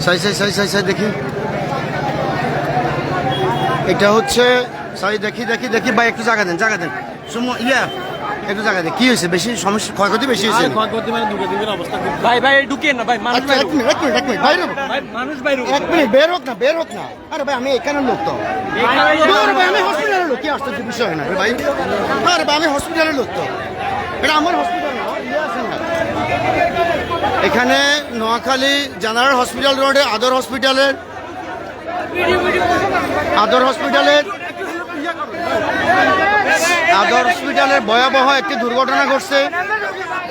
সাই সাই সাই সাই সাই দেখি, এটা হচ্ছে সাই, দেখি দেখি দেখি ভাই, একটু জায়গা দেন, জায়গা দেন, একটু জায়গা দেন। কি হয়েছে? বেশি সমস্যা, ক্ষয়ক্ষতি বেশি হয়েছে? ক্ষয়ক্ষতি মানে দুর্গতির অবস্থা। ভাই ভাই ঢুকেন না ভাই, মানুষ বাইরে, এক মিনিট এক মিনিট এক মিনিট, বাইরে ভাই মানুষ বাইরে, এক মিনিট, বের হোক না, বের হোক না। আরে ভাই আমি এখানের লোক তো, আরে ভাই আমি হসপিটালের লোক, কি আশ্চর্য বিষয় না রে ভাই। আরে ভাই আমি হসপিটালের লোক তো, এটা আমার হসপিটাল না। এখানে নোয়াখালী জেনারেল হসপিটাল রোডে আদর হসপিটালের ভয়াবহ একটি দুর্ঘটনা ঘটছে।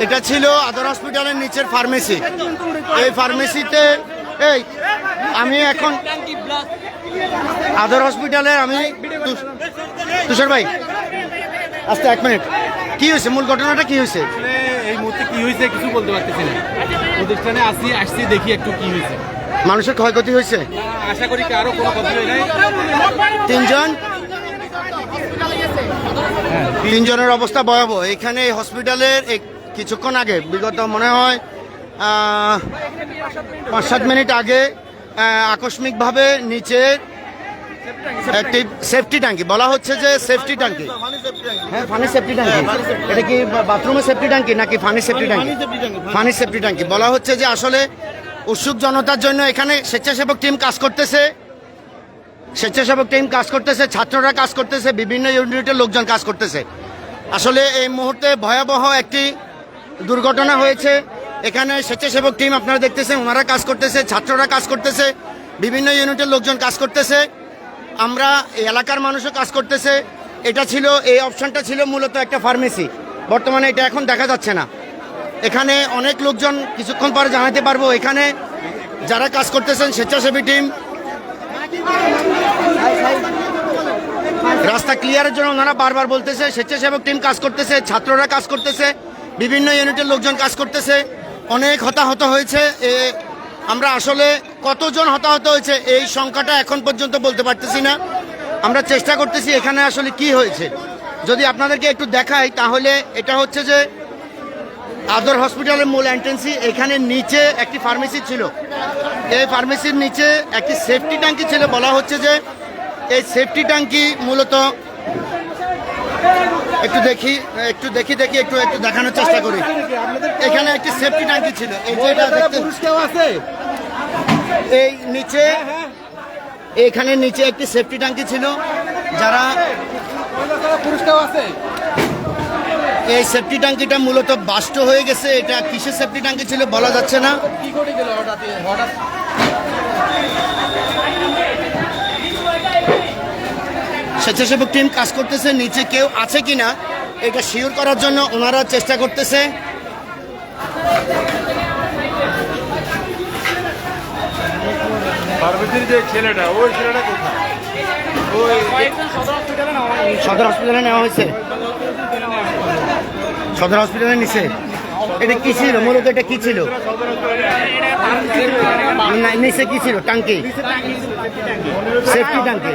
এটা ছিল আদর হসপিটালের নিচের ফার্মেসি। এই ফার্মেসিতে আমি এখন আদর হসপিটালের তুষার ভাই আস্তে, এক মিনিট, কি হয়েছে? মূল ঘটনাটা কি হয়েছে? এই মুহূর্তে কি হয়েছে কিছু বলতে পারতেছি না। প্রতিষ্ঠানে আসছি দেখি একটু কি হয়েছে। মানুষের ক্ষয়ক্ষতি হয়েছে? আশা করি কারো কোনো ক্ষতি হয় নাই। তিনজনের অবস্থা ভয়াবহ। এখানে হসপিটালের কিছুক্ষণ আগে, বিগত মনে হয় 5-7 মিনিট আগে আকস্মিকভাবে নিচে একটি সেফটি ট্যাঙ্কি, বলা হচ্ছে যে সেফটি ট্যাঙ্কি, হ্যাঁ ফানি সেফটি ট্যাঙ্কি, এটা কি বাথরুমের সেফটি ট্যাঙ্কি নাকি ফানি সেফটি ট্যাঙ্কি? ফানি সেফটি ট্যাঙ্কি। বলা হচ্ছে যে আসলে উৎসুক জনতার জন্য এখানে স্বেচ্ছাসেবক টিম কাজ করতেছে, ছাত্ররা কাজ করতেছে, বিভিন্ন ইউনিটের লোকজন কাজ করতেছে। আসলে এই মুহূর্তে ভয়াবহ একটি দুর্ঘটনা হয়েছে। এখানে স্বেচ্ছাসেবক টিম আপনারা দেখতেছেন, ওনারা কাজ করতেছে, ছাত্ররা কাজ করতেছে, বিভিন্ন ইউনিটের লোকজন কাজ করতেছে, আমরা এলাকার মানুষও কাজ করতেছে। এটা ছিল, এই অপশনটা ছিল মূলত একটা ফার্মেসি। বর্তমানে এটা এখন দেখা যাচ্ছে না। এখানে অনেক লোকজন কিছুক্ষণ পরে জানাতে পারবো। এখানে যারা কাজ করতেছেন স্বেচ্ছাসেবী টিম, রাস্তা ক্লিয়ারের জন্য ওনারা বারবার বলতেছে স্বেচ্ছাসেবক টিম কাজ করতেছে, ছাত্ররা কাজ করতেছে, বিভিন্ন ইউনিটের লোকজন কাজ করতেছে। অনেক হতাহত হয়েছে। আমরা আসলে কতজন হতাহত হয়েছে এই সংখ্যাটা এখন পর্যন্ত বলতে পারতেছি না। আমরা চেষ্টা করতেছি এখানে আসলে কি হয়েছে। যদি আপনাদেরকে একটু দেখাই তাহলে এটা হচ্ছে যে আদর হসপিটালের মূল এন্ট্রেন্সি। এখানে নিচে একটি ফার্মেসি ছিল, এই ফার্মেসির নিচে একটি সেফটি ট্যাঙ্কি ছিল। বলা হচ্ছে যে এই সেফটি ট্যাঙ্কি মূলত, একটু দেখি একটু দেখানোর চেষ্টা করি। এখানে একটি সেফটি ট্যাঙ্কি ছিল, এই যে এটা দেখতে, এই নিচে, এখানে নিচে একটি সেফটি ট্যাঙ্কি ছিল। যারা এই সেফটি ট্যাঙ্কিটা মূলত বাস্ট হয়ে গেছে। এটা কিসের সেফটি ট্যাঙ্কি ছিল বলা যাচ্ছে না। স্বেচ্ছাসেবক টিম কাজ করতেছে, নিচে কেউ আছে কিনা এটা শিওর করার জন্য ওনারা চেষ্টা করতেছে। সদর হসপিটালে নেওয়া হয়েছে, সদর হসপিটালে নিচে। এটা কি ছিল মূলত? এটা কি ছিল নিচে? কি ছিল? ট্যাঙ্কি, সেফটি ট্যাঙ্কি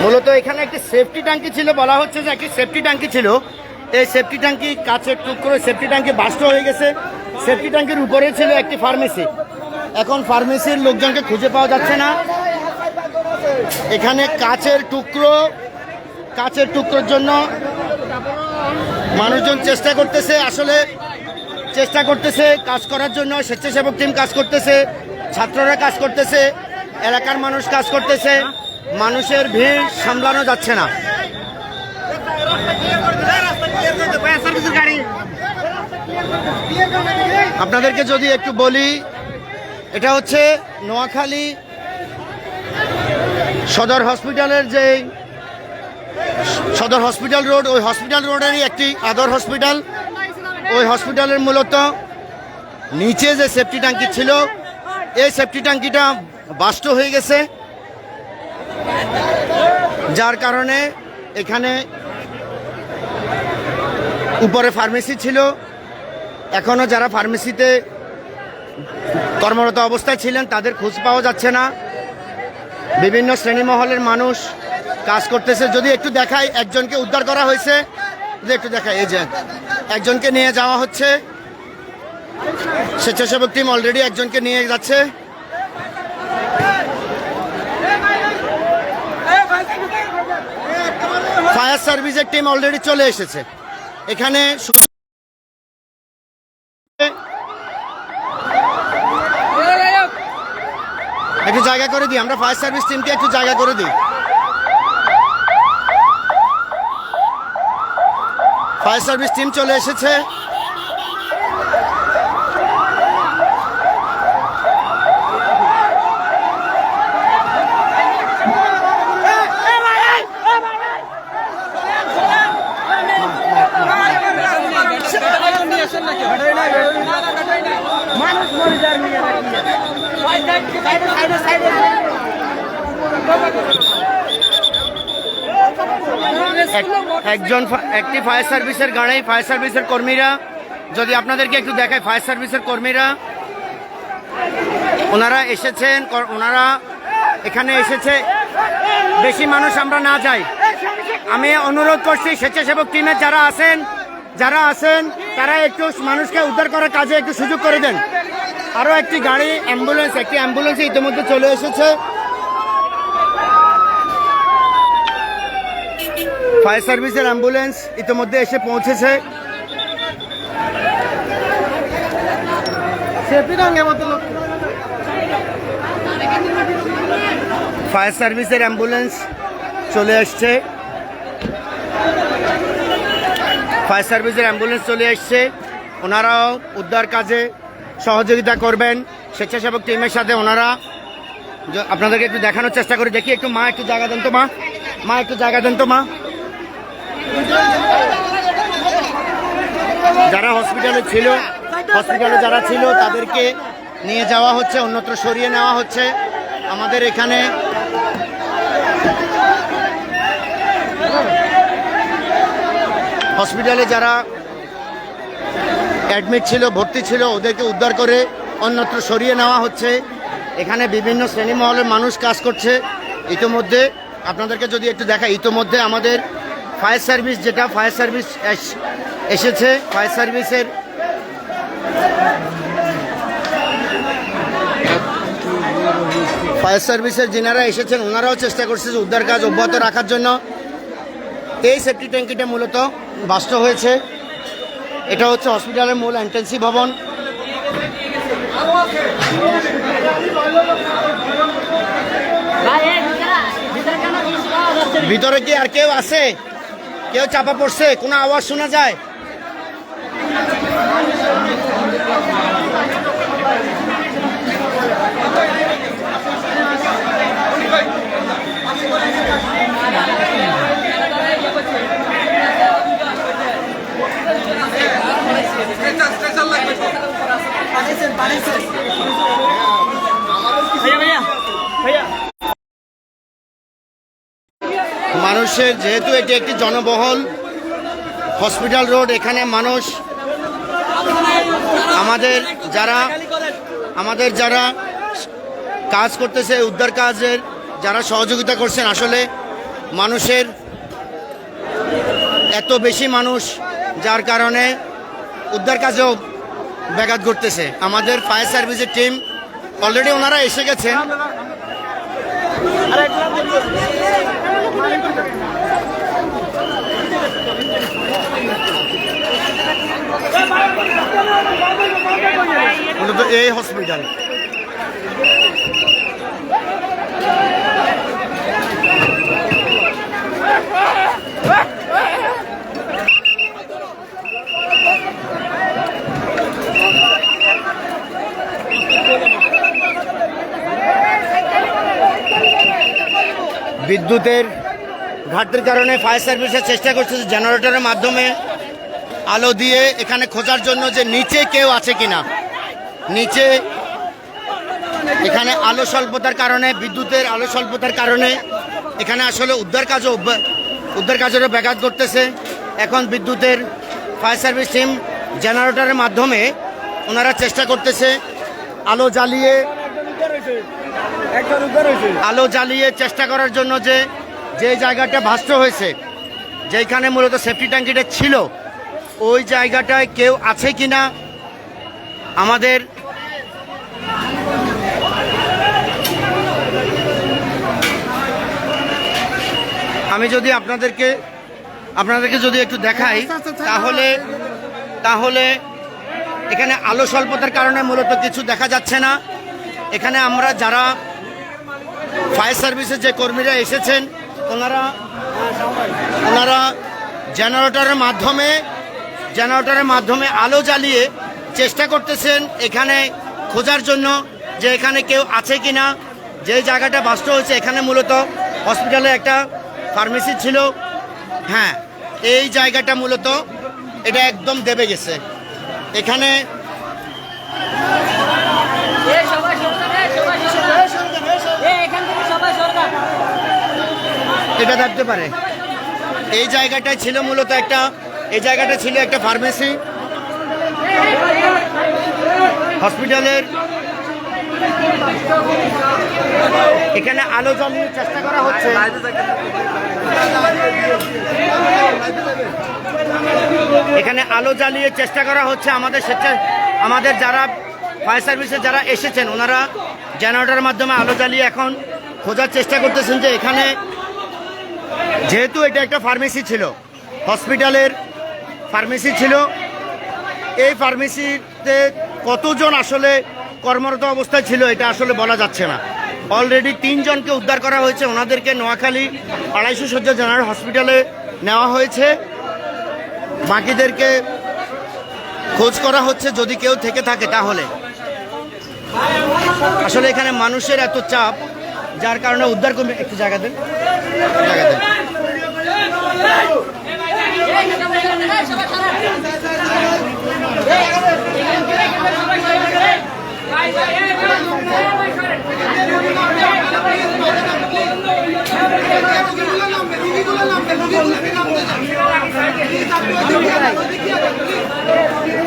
মূলত। এখানে একটি সেফটি ট্যাঙ্কি ছিল, বলা হচ্ছে যে একটি সেফটি ট্যাঙ্কি ছিল। এই সেফটি ট্যাঙ্কি কাচের টুকরো, সেফটি ট্যাঙ্কি বাস্ট হয়ে গেছে। সেফটি ট্যাঙ্কির উপরে ছিল একটি ফার্মেসি। এখন ফার্মেসির লোকজনকে খুঁজে পাওয়া যাচ্ছে না। এখানে কাচের টুকরোর জন্য মানুষজন চেষ্টা করতেছে, আসলে চেষ্টা করতেছে কাজ করার জন্য। স্বেচ্ছাসেবক টিম কাজ করতেছে, ছাত্ররা কাজ করতেছে, এলাকার মানুষ কাজ করতেছে। মানুষের ভিড় সামলানো যাচ্ছে না। আপনাদেরকে যদি একটু বলি, এটা হচ্ছে নোয়াখালী সদর হসপিটালের যে সদর হসপিটাল রোড, ওই হসপিটাল রোডেরই একটি আদর হসপিটাল। ওই হসপিটালের মূলত নিচে যে সেফটি ট্যাঙ্কি ছিল, এই সেফটি ট্যাঙ্কিটা বাস্ট হয়ে গেছে, যার কারণে এখানে উপরে ফার্মেসি ছিল। এখনও যারা ফার্মেসিতে কর্মরত অবস্থায় ছিলেন তাদের খোঁজ পাওয়া যাচ্ছে না। বিভিন্ন শ্রেণীমহলের মানুষ কাজ করতেছে। যদি একটু দেখাই, একজনকে উদ্ধার করা হয়েছে, যদি একটু দেখাই, এই যে একজনকে নিয়ে যাওয়া হচ্ছে। স্বেচ্ছাসেবক টিম অলরেডি একজনকে নিয়ে যাচ্ছে। ফায়ার সার্ভিসের টিম অলরেডি চলে এসেছে এখানে। একটু জায়গা করে দিই, আমরা ফায়ার সার্ভিস টিমকে একটু জায়গা করে দিই। ফায়ার সার্ভিস টিম চলে এসেছে। একটি ফায়ার সার্ভিসের গাড়ি, ফায়ার সার্ভিসের কর্মীরা, যদি আপনাদেরকে একটু দেখায়, ফায়ার সার্ভিসের কর্মীরা ওনারা এসেছেন, ওনারা এখানে এসেছে। বেশি মানুষ আমরা না যাই, আমি অনুরোধ করছি স্বেচ্ছাসেবক টিমের যারা আছেন তারা একটু মানুষকে উদ্ধার করার কাজে একটু সুযোগ করে দেন। আরও একটি গাড়ি একটি অ্যাম্বুলেন্স ইতিমধ্যে চলে এসেছে। ফায়ার সার্ভিসের অ্যাম্বুলেন্স ইতিমধ্যে এসে পৌঁছেছে। ফায়ার সার্ভিসের অ্যাম্বুলেন্স চলে আসছে। ফায়ার সার্ভিসের অ্যাম্বুলেন্স চলে আসছে। ওনারাও উদ্ধার কাজে সহযোগিতা করবেন স্বেচ্ছাসেবক টিমের সাথে। ওনারা আপনাদেরকে একটু দেখানোর চেষ্টা করে দেখি। একটু মা একটু জায়গা দেন তো, মা একটু জায়গা দেন তো মা। যারা হসপিটালে যারা ছিল তাদেরকে নিয়ে যাওয়া হচ্ছে, অন্যত্র সরিয়ে নেওয়া হচ্ছে। আমাদের এখানে হসপিটালে যারা অ্যাডমিট ছিল, ভর্তি ছিল, ওদেরকে উদ্ধার করে অন্যত্র সরিয়ে নেওয়া হচ্ছে। এখানে বিভিন্ন শ্রেণী মহলের মানুষ কাজ করছে। ইতিমধ্যে আপনাদেরকে যদি একটু দেখাই, ইতিমধ্যে আমাদের ফায়ার সার্ভিস এসেছে। ফায়ার সার্ভিসের যিনারা এসেছেন ওনারাও চেষ্টা করছে যে উদ্ধার কাজ অব্যাহত রাখার জন্য। এই সেফটি ট্যাঙ্কিটা মূলত বাস্ট হয়েছে। এটা হচ্ছে হসপিটালের মূল এন্ট্রেন্সি ভবন। ভিতরে কি আর কেউ আছে? কেউ চাপা পড়ছে? কোনো আওয়াজ শোনা যায়? মানুষের, যেহেতু এটি একটি জনবহুল হসপিটাল রোড, এখানে মানুষ, আমাদের যারা কাজ করতেছে উদ্ধার কাজের, যারা সহযোগিতা করছেন, আসলে মানুষের এত বেশি মানুষ যার কারণে উদ্ধার কাজেও ব্যাঘাত ঘটতেছে। আমাদের ফায়ার সার্ভিসের টিম অলরেডি ওনারা এসে গেছেন। এই হসপিটাল বিদ্যুতের ঘাটতির কারণে ফায়ার সার্ভিসের চেষ্টা করছে জেনারেটরের মাধ্যমে আলো দিয়ে এখানে খোঁজার জন্য যে নিচে কেউ আছে কিনা। নিচে এখানে আলো স্বল্পতার কারণে, বিদ্যুতের আলো স্বল্পতার কারণে এখানে আসলে উদ্ধার কাজেরও ব্যাঘাত ঘটতেছে। এখন বিদ্যুতের ফায়ার সার্ভিস টিম জেনারেটরের মাধ্যমে ওনারা চেষ্টা করতেছে আলো জ্বালিয়ে চেষ্টা করার জন্য যে জায়গাটা ভাস্ট হয়েছে, যেখানে মূলত সেফটি ট্যাঙ্কিটা ছিল, ওই জায়গাটায় কেউ আছে কিনা আমাদের আমি যদি আপনাদেরকে যদি একটু দেখাই তাহলে এখানে আলো স্বল্পতার কারণে মূলত কিছু দেখা যাচ্ছে না। এখানে আমরা যারা ফায়ার সার্ভিসের যে কর্মীরা এসেছেন ওনারা জেনারেটরের মাধ্যমে আলো জ্বালিয়ে চেষ্টা করতেছেন এখানে খোঁজার জন্য যে এখানে কেউ আছে কিনা। যে জায়গাটা বাস্ট হয়েছে এখানে মূলত হসপিটালে একটা ফার্মেসি ছিল। হ্যাঁ, এই জায়গাটা মূলত এটা একদম দেবে গেছে। এখানে এটা থাকতে পারে। এই জায়গাটা ছিল মূলত একটা ফার্মেসি হসপিটালের। এখানে আলো জ্বালিয়ে চেষ্টা করা হচ্ছে। আমাদের যারা ফায়ার সার্ভিসে যারা এসেছেন ওনারা জেনারেটরের মাধ্যমে আলো জ্বালিয়ে এখন খোঁজার চেষ্টা করতেছেন যে এখানে, যেহেতু এটা একটা ফার্মেসি ছিল, হসপিটালের ফার্মেসি ছিল, এই ফার্মেসিতে কতজন আসলে কর্মরত অবস্থায় ছিল এটা আসলে বলা যাচ্ছে না। অলরেডি 3 জনকে উদ্ধার করা হয়েছে, ওনাদেরকে নোয়াখালী 250 শয্যা জেনারেল হসপিটালে নেওয়া হয়েছে। বাকিদেরকে খোঁজ করা হচ্ছে, যদি কেউ থেকে থাকে তাহলে। আসলে এখানে মানুষের এত চাপ যার কারণে উদ্ধার কর্মী একটু জায়গা দেন।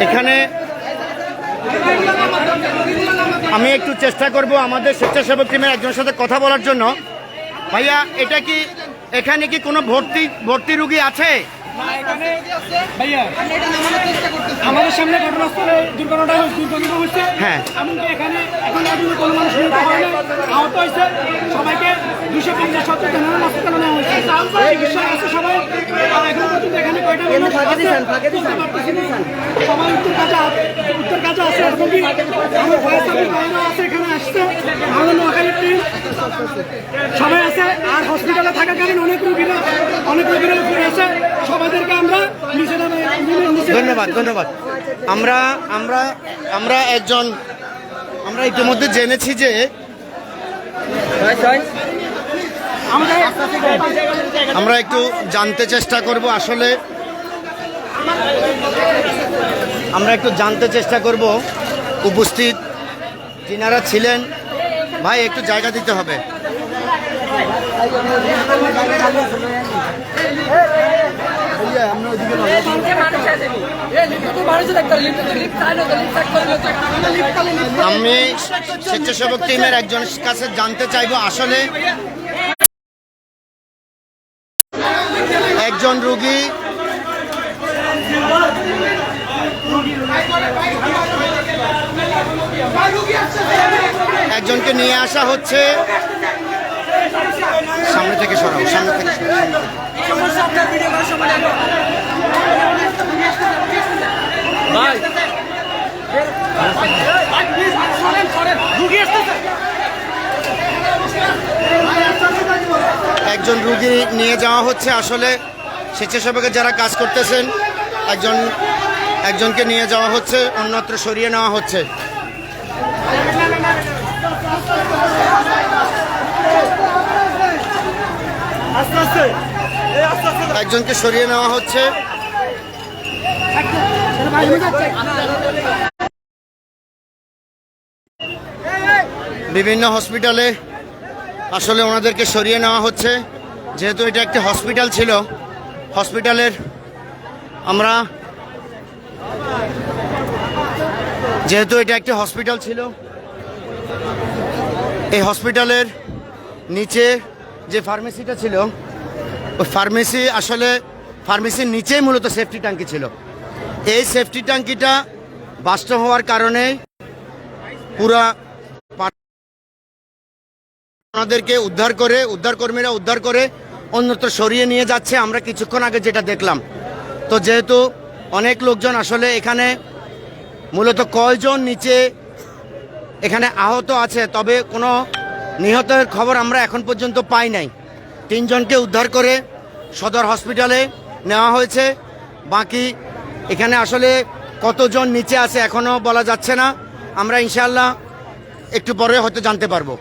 এখানে আমি একটু চেষ্টা করব আমাদের স্বেচ্ছাসেবক টিমের একজনের সাথে কথা বলার জন্য। ভাইয়া, এখানে কি কোনো ভর্তি রুগী আছে? আমাদের সামনে ঘটনাস্থলে দুর্ঘটনা হচ্ছে। হ্যাঁ, এমনকি এখানে এখন কোনো মানুষ আহত হয়েছে। সবাইকে 250 জেনারেল হসপিটালে নেওয়া হয়েছে। চিকিৎসা আছে সবাই। এখন পর্যন্ত এখানে কয়টা মানুষ সবাই উত্তর কাজে আছে। এমনকি আমার ফায়ার সার্ভিস ভাইরা আছে, এখানে আসছে। আমাদের নোয়াখালীর টিম সবাই আছে। আর হসপিটালে থাকাকালীন অনেক রোগীরা আছে। সবাইদেরকে আমরা ধন্যবাদ। আমরা ইতিমধ্যে জেনেছি যে আমরা একটু জানতে চেষ্টা করব আসলে উপস্থিত যিনারা ছিলেন। ভাই, একটু জায়গা দিতে হবে। আমি স্বেচ্ছাসেবক টিমের একজনের কাছে জানতে চাইবো আসলে একজন রোগী একজনকে নিয়ে আসা হচ্ছে। সামনে থেকে সরাও। একজন রুগী নিয়ে যাওয়া হচ্ছে। আসলে স্বেচ্ছাসেবকের যারা কাজ করতেছেন একজনকে নিয়ে যাওয়া হচ্ছে, অন্যত্র সরিয়ে নেওয়া হচ্ছে। একজনকে সরিয়ে নেওয়া হচ্ছে। বিভিন্ন হসপিটালে আসলে ওনাদেরকে সরিয়ে নেওয়া হচ্ছে। যেহেতু এটা একটি হসপিটাল ছিল, হসপিটালের এই হসপিটালের নিচে যে ফার্মেসিটা ছিল, ওই ফার্মেসির নিচেই মূলত সেফটি ট্যাঙ্কি ছিল। এই সেফটি ট্যাঙ্কিটা বাস্ট হওয়ার কারণে পুরা ওনাদেরকে উদ্ধারকর্মীরা উদ্ধার করে অন্যত্র সরিয়ে নিয়ে যাচ্ছে। আমরা কিছুক্ষণ আগে যেটা দেখলাম। তো যেহেতু অনেক লোকজন আসলে এখানে মূলত কয়জন নিচে এখানে আহত আছে, তবে কোনো নিহতের খবর আমরা এখন পর্যন্ত পাই নাই। 3 জনকে উদ্ধার করে সদর হসপিটালে নেওয়া হয়েছে। বাকি এখানে আসলে কতজন নিচে আছে এখনও বলা যাচ্ছে না। আমরা ইনশাআল্লাহ একটু পরে হয়তো জানতে পারবো।